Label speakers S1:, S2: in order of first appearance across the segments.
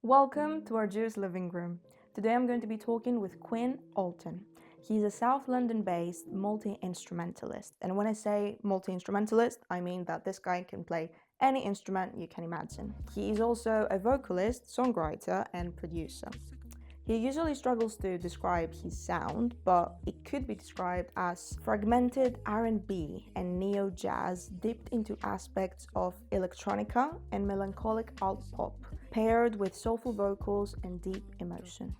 S1: Welcome to our Jewish living room. Today I'm going to be talking with Quinn Alton. He's a South London based multi instrumentalist. And when I say multi instrumentalist, I mean that this guy can play any instrument you can imagine. He is also a vocalist, songwriter, and producer. He usually struggles to describe his sound, but it could be described as fragmented R&B and neo-jazz dipped into aspects of electronica and melancholic alt pop, paired with soulful vocals and deep emotion.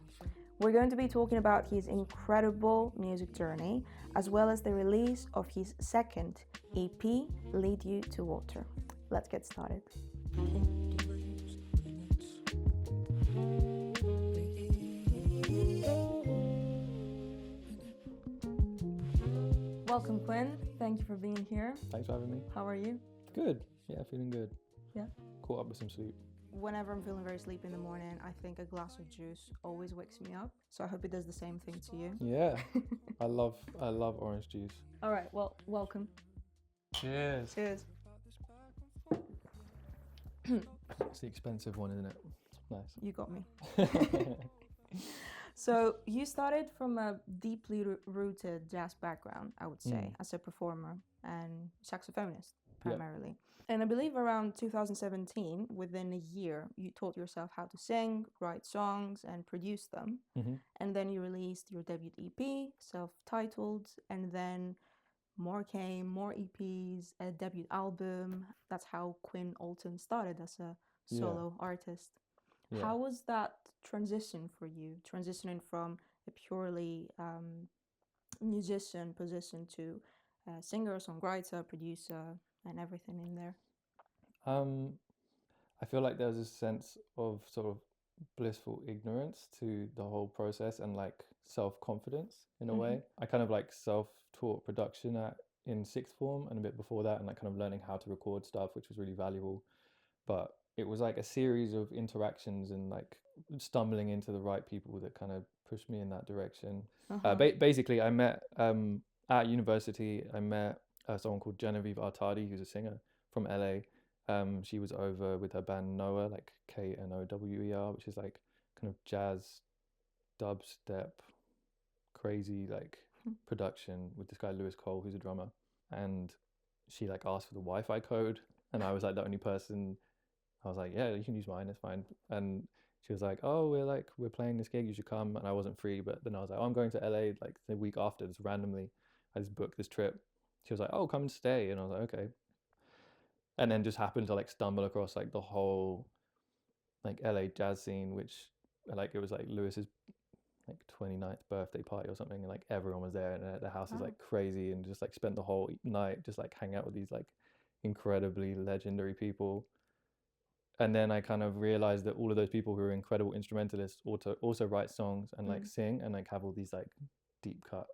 S1: We're going to be talking about his incredible music journey, as well as the release of his second EP, Lead You to Water. Let's get started. Welcome, Quinn. Thank you for being here.
S2: Thanks for having me.
S1: How are you?
S2: Good. Yeah, feeling good.
S1: Yeah.
S2: Caught up with some sleep.
S1: Whenever I'm feeling very sleepy in the morning, I think a glass of juice always wakes me up. So I hope it does the same thing to you.
S2: Yeah. I love orange juice.
S1: All right, well, welcome.
S2: Cheers.
S1: Cheers.
S2: It's the expensive one, isn't it? Nice.
S1: You got me. So you started from a deeply rooted jazz background, I would say, as a performer and saxophonist primarily. And I believe around 2017, within a year, you taught yourself how to sing, write songs, and produce them. And then you released your debut EP, self-titled, and then more came, more EPs, a debut album. That's how Quinn Alton started as a solo artist.
S2: Yeah.
S1: How was that transition for you, transitioning from a purely musician position to singer, songwriter, producer, and everything in there?
S2: I feel like there's a sense of sort of blissful ignorance to the whole process and like self-confidence in a way. I kind of like self-taught production in sixth form and a bit before that, and like kind of learning how to record stuff, which was really valuable. But it was like a series of interactions and like stumbling into the right people that kind of pushed me in that direction. Basically, I met at university. I met someone called Genevieve Artadi, who's a singer from LA. She was over with her band Nower, like Knower, which is like kind of jazz, dubstep, crazy like production with this guy Lewis Cole, who's a drummer. And she like asked for the Wi-Fi code, and I was like the only person. I was like, yeah, you can use mine, it's fine. And she was like, oh, we're playing this gig, you should come. And I wasn't free, but then I was like, oh, I'm going to LA like the week after, just randomly. I just booked this trip. She was like, oh, come and stay. And I was like, okay. And then just happened to like stumble across like the whole like LA jazz scene, which like it was like Lewis's like 29th birthday party or something, and like everyone was there, and the house is like crazy, and just like spent the whole night just like hanging out with these like incredibly legendary people. And then I kind of realized that all of those people who are incredible instrumentalists also write songs and like sing and like have all these like deep cut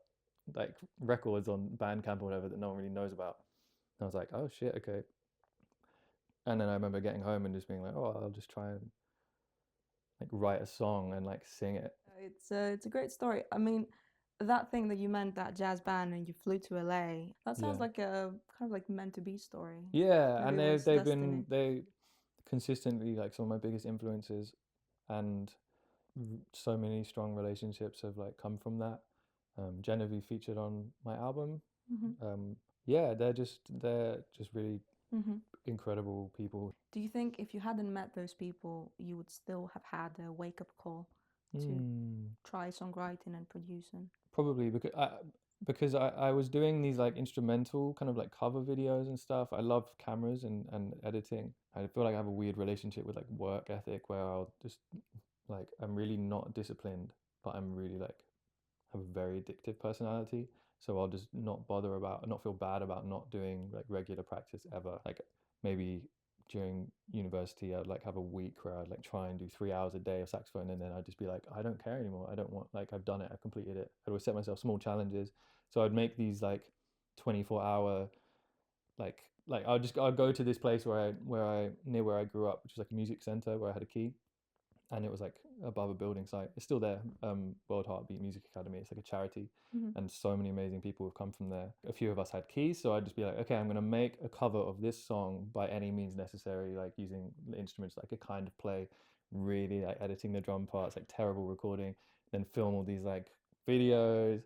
S2: like records on Bandcamp or whatever that no one really knows about. And I was like, oh shit, okay. And then I remember getting home and just being like, oh, I'll just try and like write a song and like sing it.
S1: It's a great story. I mean, that thing that you meant, that jazz band, and you flew to LA, that sounds like a kind of like meant to be story.
S2: Yeah,
S1: Maybe
S2: and
S1: it was
S2: they've
S1: destiny.
S2: they consistently like some of my biggest influences, and so many strong relationships have like come from that. Genevieve featured on my album. Yeah, they're just really incredible people.
S1: Do you think if you hadn't met those people, you would still have had a wake-up call to try songwriting and producing?
S2: Probably because I was doing these like instrumental kind of like cover videos and stuff. I love cameras and editing. I feel like I have a weird relationship with like work ethic where I'll just like I'm really not disciplined, but I'm really like have a very addictive personality. So I'll just not feel bad about not doing like regular practice ever. Like maybe during university, I'd like have a week where I'd like try and do 3 hours a day of saxophone, and then I'd just be like, I don't care anymore. I don't want, like, I've done it, I've completed it. I'd always set myself small challenges. So I'd make these like 24-hour I'd go to this place where I near where I grew up, which is like a music center where I had a key, and it was like above a building site. It's still there, World Heartbeat Music Academy. It's like a charity, and so many amazing people have come from there. A few of us had keys, so I'd just be like, okay, I'm gonna make a cover of this song by any means necessary, like using the instruments like a kind of play, really like editing the drum parts, like terrible recording, then film all these like videos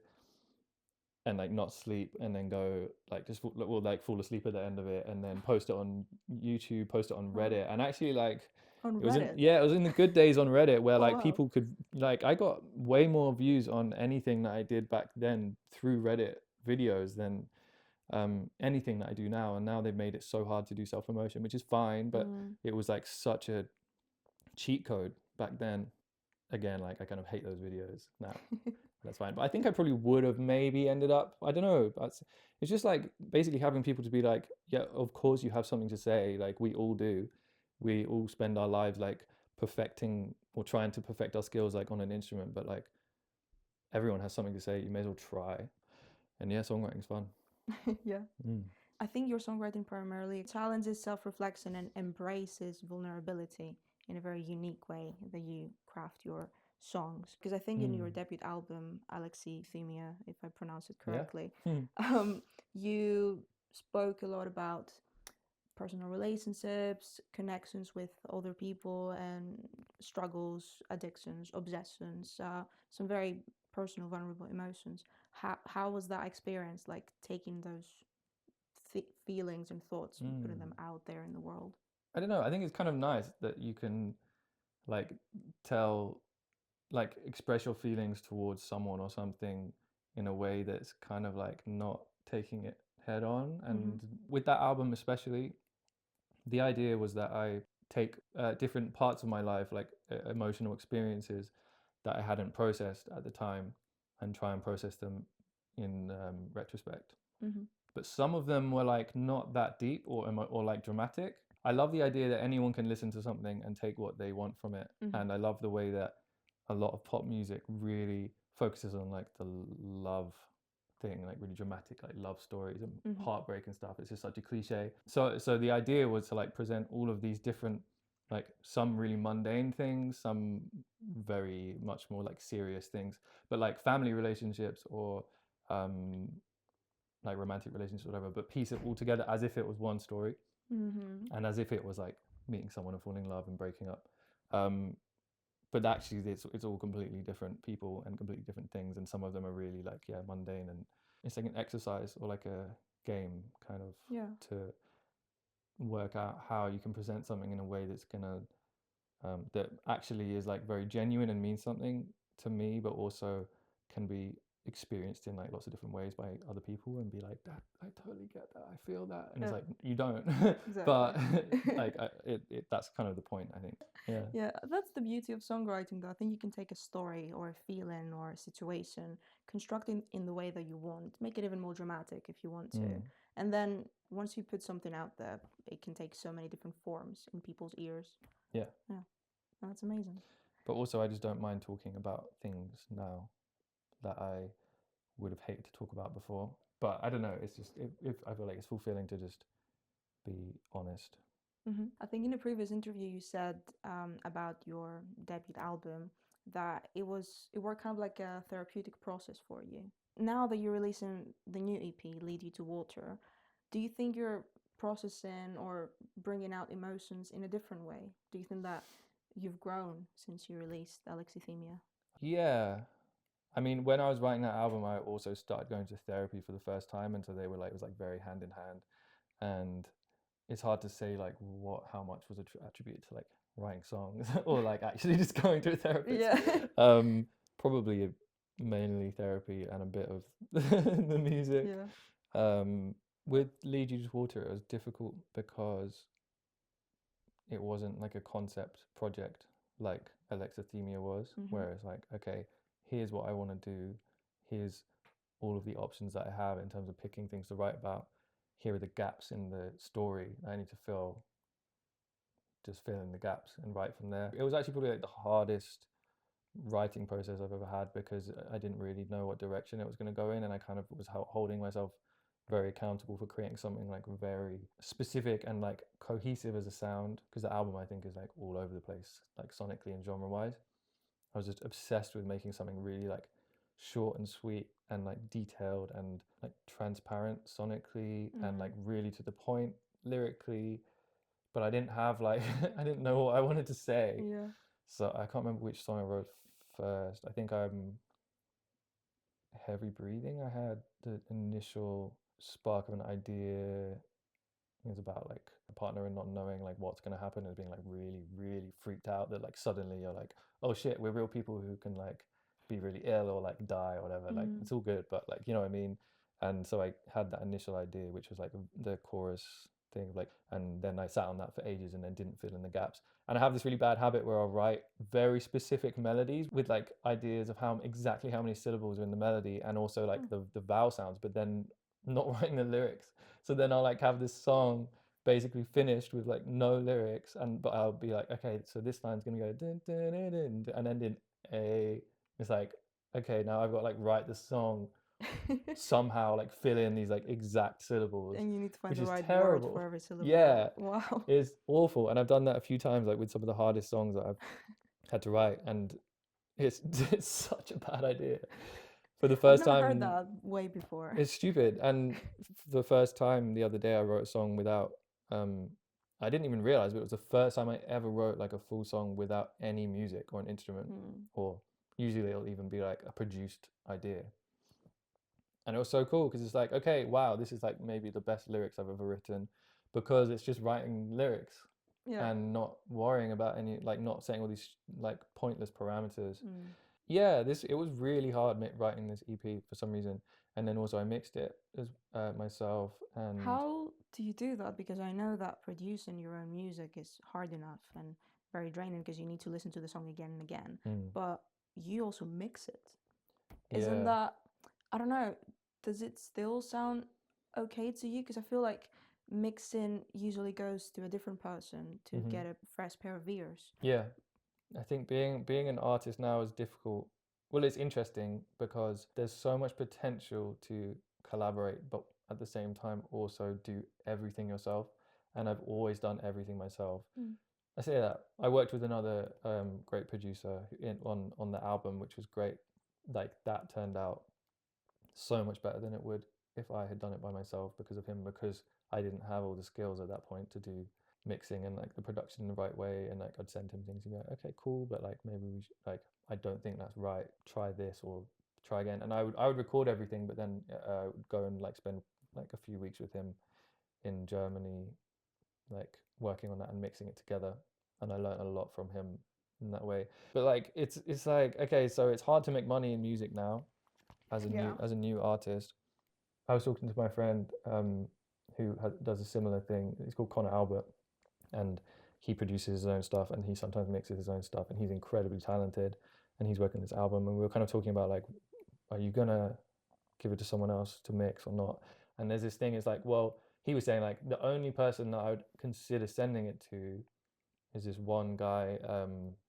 S2: and like not sleep, and then go like just well like fall asleep at the end of it, and then post it on YouTube, post it on
S1: Oh,
S2: Reddit, and actually like
S1: on
S2: it was in
S1: Reddit.
S2: yeah, it was in the good days on Reddit where
S1: Oh,
S2: like
S1: wow.
S2: people could like I got way more views on anything that I did back then through Reddit videos than anything that I do now. And now they've made it so hard to do self-promotion, which is fine, but
S1: Mm.
S2: it was like such a cheat code back then. Again, like I kind of hate those videos now. That's fine. But I think I probably would have maybe ended up, I don't know. It's just like basically having people to be like, yeah, of course you have something to say. Like we all do. We all spend our lives like perfecting or trying to perfect our skills like on an instrument, but like everyone has something to say. You may as well try. And yeah, songwriting's fun.
S1: Yeah.
S2: Mm.
S1: I think your songwriting primarily challenges self-reflection and embraces vulnerability in a very unique way that you craft your songs. Because I think in your
S2: Mm.
S1: debut album, Alexithymia, if I pronounce it
S2: Yeah.
S1: correctly, you spoke a lot about personal relationships, connections with other people, and struggles, addictions, obsessions, some very personal, vulnerable emotions. How was that experience, like taking those feelings and thoughts and putting them
S2: Mm.
S1: out there in the world?
S2: I don't know. I think it's kind of nice that you can like tell, like express your feelings towards someone or something in a way that's kind of like not taking it head on.
S1: Mm-hmm.
S2: And with that album, especially, the idea was that I take different parts of my life, like emotional experiences that I hadn't processed at the time, and try and process them in retrospect.
S1: Mm-hmm.
S2: But some of them were like not that deep or like dramatic. I love the idea that anyone can listen to something and take what they want from it,
S1: Mm-hmm.
S2: and I love the way that a lot of pop music really focuses on like the love thing, like really dramatic, like love stories and
S1: Mm-hmm.
S2: heartbreak and stuff. It's just such a cliche. So the idea was to like present all of these different, like some really mundane things, some very much more like serious things, but like family relationships or um like romantic relationships, whatever, but piece it all together as if it was one story,
S1: Mm-hmm.
S2: and as if it was like meeting someone and falling in love and breaking up. Um, but actually, it's all completely different people and completely different things, and some of them are really like mundane, and it's like an exercise or like a game kind of
S1: Yeah.
S2: to work out how you can present something in a way that's gonna that actually is like very genuine and means something to me, but also can be experienced in like lots of different ways by other people and be like, that I totally get that, I feel that, and it's like you don't, but
S1: Exactly.
S2: like that's kind of the point, I think. Yeah.
S1: Yeah, that's the beauty of songwriting, though. I think you can take a story or a feeling or a situation, construct it in the way that you want, make it even more dramatic if you want to.
S2: Mm.
S1: And then once you put something out there, it can take so many different forms in people's ears.
S2: Yeah.
S1: Yeah, that's amazing.
S2: But also, I just don't mind talking about things now that I would have hated to talk about before. But I don't know. It's just if I feel like it's fulfilling to just be honest.
S1: I think in a previous interview you said about your debut album that it worked kind of like a therapeutic process for you. Now that you're releasing the new EP, Lead You to Water, do you think you're processing or bringing out emotions in a different way? Do you think that you've grown since you released Alexithymia?
S2: Yeah. I mean, when I was writing that album, I also started going to therapy for the first time, and so they were like, it was like very hand in hand, and it's hard to say like how much was attributed to like writing songs or like actually just going to a therapist.
S1: Yeah.
S2: Probably mainly therapy and a bit of the music.
S1: Yeah.
S2: With Lead You to Water, it was difficult because it wasn't like a concept project like Alexithymia was, where it's like, okay, here's what I want to do, here's all of the options that I have in terms of picking things to write about. Here are the gaps in the story I need to fill. Just fill in the gaps and write from there. It was actually probably like the hardest writing process I've ever had because I didn't really know what direction it was going to go in, and I kind of was holding myself very accountable for creating something like very specific and like cohesive as a sound, because the album I think is like all over the place, like sonically and genre wise. I was just obsessed with making something really like short and sweet and like detailed and like transparent sonically and like really to the point lyrically, but I didn't have like I didn't know what I wanted to say.
S1: Yeah.
S2: So I can't remember which song I wrote first. I think Heavy Breathing. I had the initial spark of an idea. It was about like a partner and not knowing like what's going to happen and being like really, really freaked out that like suddenly you're like, oh shit, we're real people who can like be really ill or like die or whatever. Like
S1: Mm.
S2: it's all good, but like, you know what I mean? And so I had that initial idea, which was like the chorus thing, like, and then I sat on that for ages and then didn't fill in the gaps. And I have this really bad habit where I'll write very specific melodies with like ideas of exactly how many syllables are in the melody and also like the vowel sounds, but then not writing the lyrics. So then I'll like have this song basically finished with like no lyrics, but I'll be like, okay, so this line's gonna go dun, dun, dun, dun, and end in a. It's like, okay, now I've got to like write the song somehow, like fill in these like exact syllables,
S1: And you need to find
S2: which
S1: the
S2: is
S1: right word for
S2: terrible.
S1: every syllable.
S2: Yeah,
S1: Wow.
S2: it's awful, and I've done that a few times, like with some of the hardest songs that I've had to write, and it's it's such a bad idea. For the
S1: I've
S2: first
S1: never heard
S2: time,
S1: that way before.
S2: it's stupid. And for the first time the other day, I wrote a song without. I didn't even realize, but it was the first time I ever wrote like a full song without any music or an instrument, or usually it'll even be like a produced idea. And it was so cool because it's like, okay, wow, this is like maybe the best lyrics I've ever written, because it's just writing lyrics
S1: Yeah.
S2: and not worrying about any, like not saying all these like pointless parameters. Yeah, it was really hard writing this EP for some reason, and then also I mixed it as myself. And
S1: How do you do that? Because I know that producing your own music is hard enough and very draining because you need to listen to the song again and again. But you also mix it. Isn't
S2: yeah,
S1: that, I don't know, does it still sound okay to you? Because I feel like mixing usually goes to a different person to get a fresh pair of ears.
S2: yeah, I think being an artist now is difficult. Well, it's interesting because there's so much potential to collaborate, but at the same time also do everything yourself. And I've always done everything myself. I say that I worked with another great producer on the album, which was great. Like that turned out so much better than it would if I had done it by myself, because of him, because I didn't have all the skills at that point to do mixing and like the production in the right way. And like I'd send him things and be like, okay, cool, but like maybe we should, like, I don't think that's right, try this or try again. And I would record everything, but then go and like spend like a few weeks with him in Germany, like working on that and mixing it together. And I learned a lot from him in that way. But like it's like, okay, so it's hard to make money in music now as a new artist. I was talking to my friend who does a similar thing. He's called Connor Albert, and he produces his own stuff, and he sometimes mixes his own stuff, and he's incredibly talented. And he's working this album, and we were kind of talking about like, are you gonna give it to someone else to mix or not? And there's this thing. It's like, well, he was saying like the only person that I would consider sending it to is this one guy,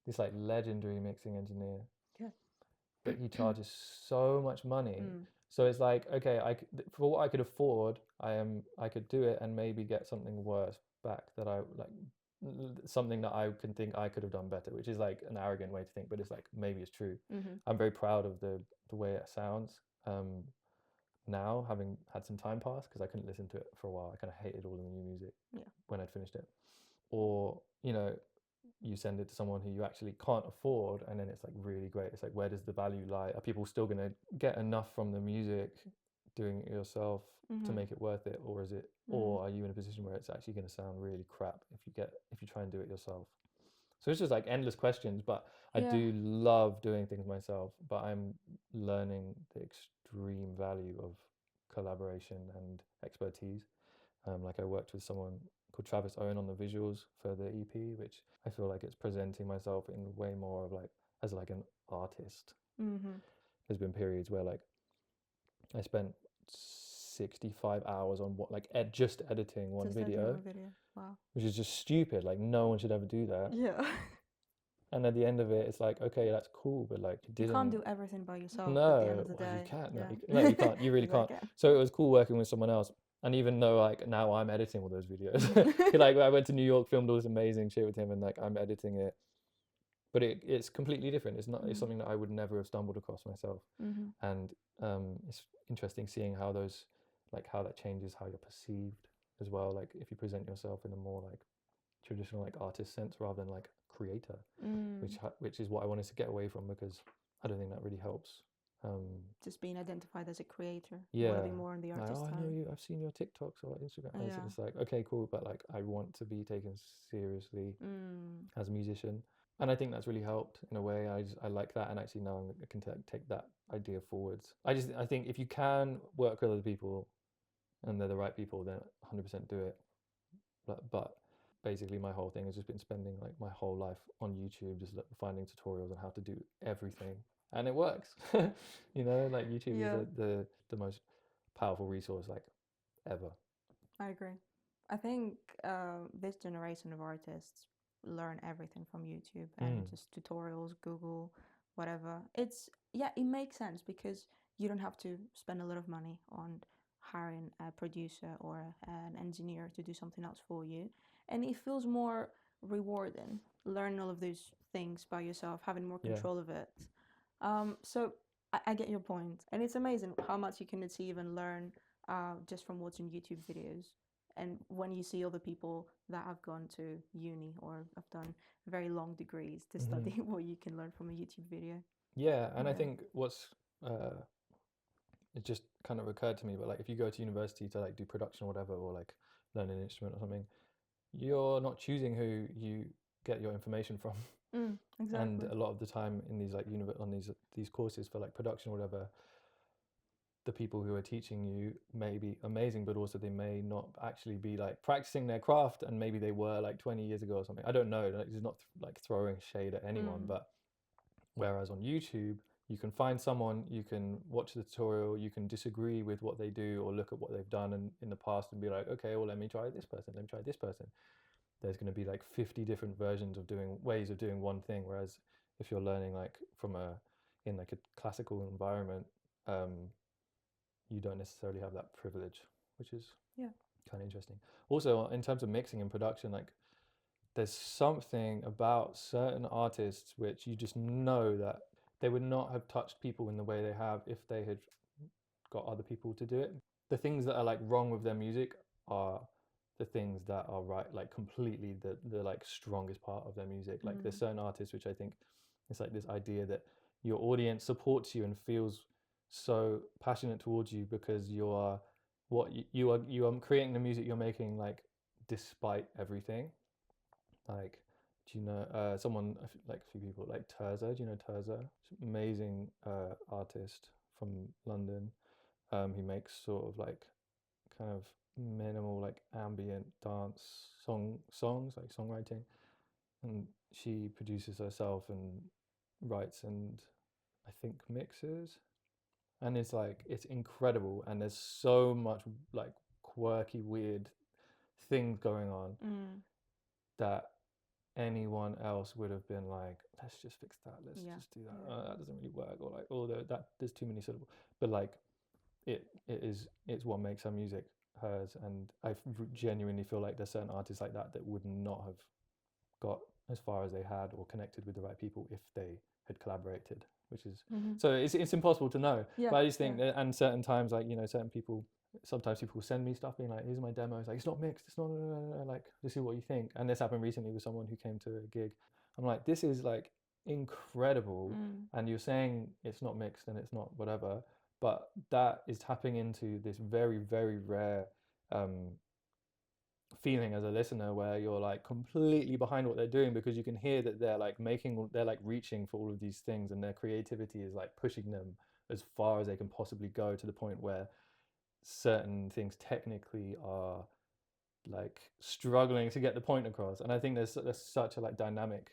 S2: this like legendary mixing engineer.
S1: Yeah.
S2: But he charges so much money. So it's like, okay, for what I could afford, I could do it and maybe get something worse back that I like, something that I can think I could have done better, which is like an arrogant way to think, but it's like maybe it's true. I'm very proud of the way it sounds. Now, having had some time pass, because I couldn't listen to it for a while, I kind of hated all of the new music when I'd finished it. Or, you know, you send it to someone who you actually can't afford, and then it's like really great. It's like, where does the value lie? Are people still going to get enough from the music doing it yourself to make it worth it, or is it, or are you in a position where it's actually going to sound really crap if you try and do it yourself? So it's just like endless questions, but I do love doing things myself, but I'm learning the extreme value of collaboration and expertise. Like I worked with someone called Travis Owen on the visuals for the EP, which I feel like it's presenting myself in way more of like as like an artist. There's been periods where like I spent 65 hours on just editing one video,
S1: Wow.
S2: which is just stupid. Like no one should ever do that.
S1: Yeah.
S2: And at the end of it, it's like, okay, that's cool, but like
S1: You can't do everything by yourself at the end
S2: no,
S1: of the
S2: well, you
S1: day.
S2: can't.
S1: Yeah.
S2: No, you can't. You really
S1: Yes, I
S2: can't.
S1: can.
S2: So it was cool working with someone else. And even though like now I'm editing all those videos, like I went to New York, filmed all this amazing shit with him, and like I'm editing it, but it's completely different. It's not. It's something that I would never have stumbled across myself. And it's interesting seeing how those, like how that changes how you're perceived as well. Like if you present yourself in a more like traditional like artist sense rather than like creator,
S1: Mm.
S2: which is what I wanted to get away from, because I don't think that really helps.
S1: Just being identified as a creator. You want to
S2: Yeah,
S1: be more on the
S2: like,
S1: artist
S2: oh, I know
S1: side.
S2: you, I've seen your TikToks or Instagram. And
S1: Yeah.
S2: it's like, okay, cool, but like I want to be taken seriously
S1: Mm.
S2: as a musician, and I think that's really helped in a way. I like that, and actually now I can take that idea forwards. I think if you can work with other people and they're the right people, then 100% do it. But basically my whole thing has just been spending like my whole life on YouTube, just finding tutorials on how to do everything, and it works. You know, like YouTube
S1: Yeah.
S2: is the most powerful resource like ever.
S1: I agree. I think this generation of artists learn everything from YouTube and just tutorials, Google, whatever. It makes sense because you don't have to spend a lot of money on hiring a producer or an engineer to do something else for you. And it feels more rewarding learning all of those things by yourself, having more
S2: Yeah.
S1: control of it. So I get your point. And it's amazing how much you can achieve and learn just from watching YouTube videos. And when you see other people that have gone to uni or have done very long degrees to study what you can learn from a YouTube video.
S2: Yeah, and I
S1: Yeah.
S2: think it just kind of occurred to me, but like if you go to university to like do production or whatever, or like learn an instrument or something, you're not choosing who you get your information from. And
S1: Exactly.
S2: a lot of the time in these like on these courses for like production or whatever, the people who are teaching you may be amazing, but also they may not actually be like practicing their craft, and maybe they were like 20 years ago or something. I don't know. It's not like throwing shade at anyone, but whereas on YouTube, you can find someone, you can watch the tutorial, you can disagree with what they do or look at what they've done in the past and be like, okay, well, let me try this person, let me try this person. There's going to be like 50 different versions of ways of doing one thing. Whereas if you're learning like in like a classical environment, you don't necessarily have that privilege, which is kind of interesting. Also, in terms of mixing and production, like there's something about certain artists which you just know that they would not have touched people in the way they have if they had got other people to do it. The things that are like wrong with their music are the things that are right, like completely the like strongest part of their music. Like there's certain artists which I think it's like this idea that your audience supports you and feels so passionate towards you because you are you are creating the music you're making, like despite everything. Like, do you know someone like a few people like Terza? Do you know Terza? Amazing artist from London. He makes sort of like kind of minimal like ambient dance songs like songwriting, and she produces herself and writes and I think mixes, and it's incredible, and there's so much like quirky weird things going on that anyone else would have been like, let's just fix that, let's just do that. That doesn't really work, or like, oh, that there's too many syllables. But like, it's what makes her music hers, and I genuinely feel like there's certain artists like that that would not have got as far as they had or connected with the right people if they had collaborated, which is so it's impossible to know. But I just think that, and certain times, like, you know, certain people, sometimes people send me stuff being like, here's my demo, it's like, it's not mixed, it's not like, let's see what you think. And this happened recently with someone who came to a gig. I'm like, this is like incredible, and you're saying it's not mixed and it's not whatever, but that is tapping into this very, very rare feeling as a listener where you're like completely behind what they're doing, because you can hear that they're like reaching for all of these things, and their creativity is like pushing them as far as they can possibly go, to the point where certain things technically are like struggling to get the point across. And I think there's such a like dynamic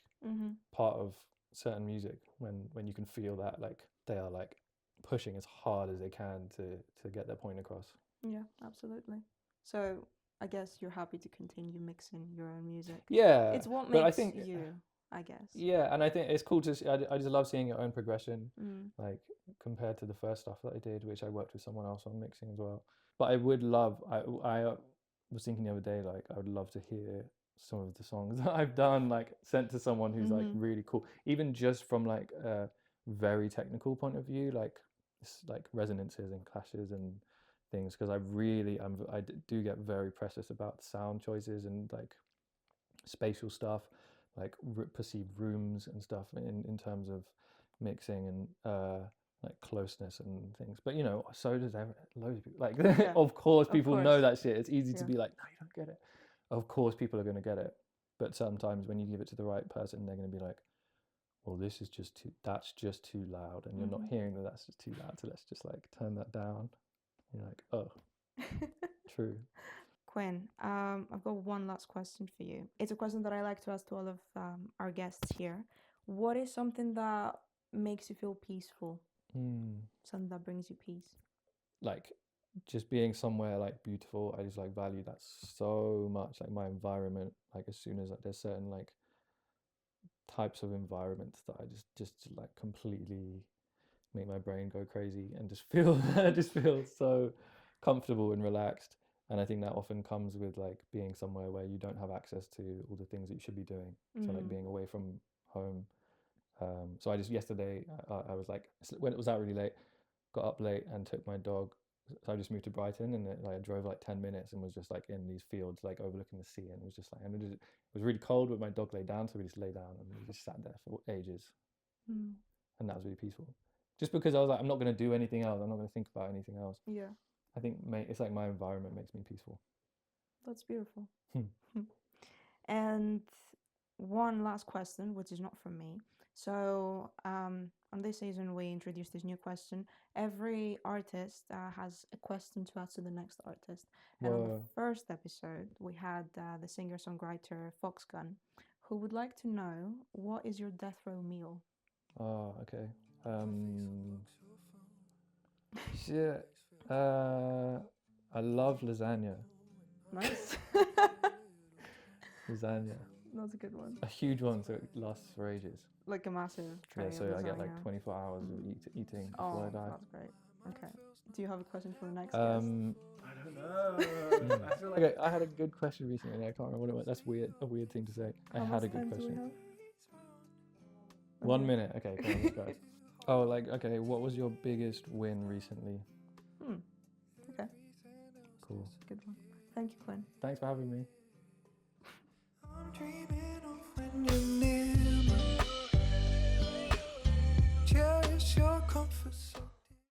S2: part of certain music when you can feel that like they are like pushing as hard as they can to get their point across.
S1: Yeah, absolutely. So I guess you're happy to continue mixing your own music.
S2: Yeah,
S1: It's what
S2: but I
S1: makes
S2: think
S1: you, I guess.
S2: yeah, and I think it's cool to see, I just love seeing your own progression, like compared to the first stuff that I did, which I worked with someone else on mixing as well. But I would love, I was thinking the other day, like I would love to hear some of the songs that I've done, like sent to someone who's like really cool, even just from like a very technical point of view, like like resonances and clashes and things, because I do get very precious about sound choices and like spatial stuff. like perceived rooms and stuff in terms of mixing and like closeness and things. But you know, so does loads of people. Like,
S1: Yeah,
S2: of course,
S1: of
S2: people
S1: course.
S2: know that shit. It's easy to
S1: Yeah.
S2: be like, no, you don't get it. Of course, people are going to get it. But sometimes when you give it to the right person, they're going to be like, well, this is just too, that's just too loud. And you're not hearing that that's just too loud. So let's just like turn that down. You're like, oh, true.
S1: Quinn, I've got one last question for you. It's a question that I like to ask to all of our guests here. What is something that makes you feel peaceful? Something that brings you peace?
S2: Like just being somewhere like beautiful, I just like value that so much. Like my environment, like as soon as like there's certain like types of environments that I just like completely make my brain go crazy and just feel just feel so comfortable and relaxed. And I think that often comes with like being somewhere where you don't have access to all the things that you should be doing. So like being away from home. So I just yesterday I was like, when it was out really late, got up late and took my dog. So I just moved to Brighton and I drove like 10 minutes and was just like in these fields, like overlooking the sea. And it was just like, and it was really cold, but my dog lay down. So we just lay down and we just sat there for ages. And that was really peaceful. Just because I was like, I'm not going to do anything else. I'm not going to think about anything else.
S1: Yeah,
S2: I think it's like my environment makes me peaceful.
S1: that's beautiful. And one last question, which is not from me. So, on this season, we introduced this new question. Every artist has a question to ask to the next artist. And on the
S2: Whoa.
S1: first episode, we had the singer-songwriter Foxgun, who would like to know, what is your death row meal?
S2: Oh, okay. Shit. I love lasagna.
S1: Nice.
S2: Lasagna.
S1: That's a good one.
S2: A huge one, so it lasts for ages.
S1: Like a massive tray
S2: Yeah,
S1: of
S2: so I get like
S1: lasagna.
S2: 24 hours of eating before
S1: Oh,
S2: I die.
S1: that's great. Okay. Do you have a question for the next guest?
S2: I don't know. I feel like I had a good question recently and I can't remember what it was. That's weird. A weird thing to say. I
S1: How
S2: had a
S1: much
S2: good
S1: time do we
S2: question.
S1: have?
S2: 1
S1: Okay.
S2: minute. Okay, come on, let's go. Oh, like, okay, what was your biggest win recently?
S1: Okay.
S2: Cool.
S1: Good one. Thank you, Quinn.
S2: Thanks for having me.
S3: I'm dreaming of when you're near me. Cherish your comfort.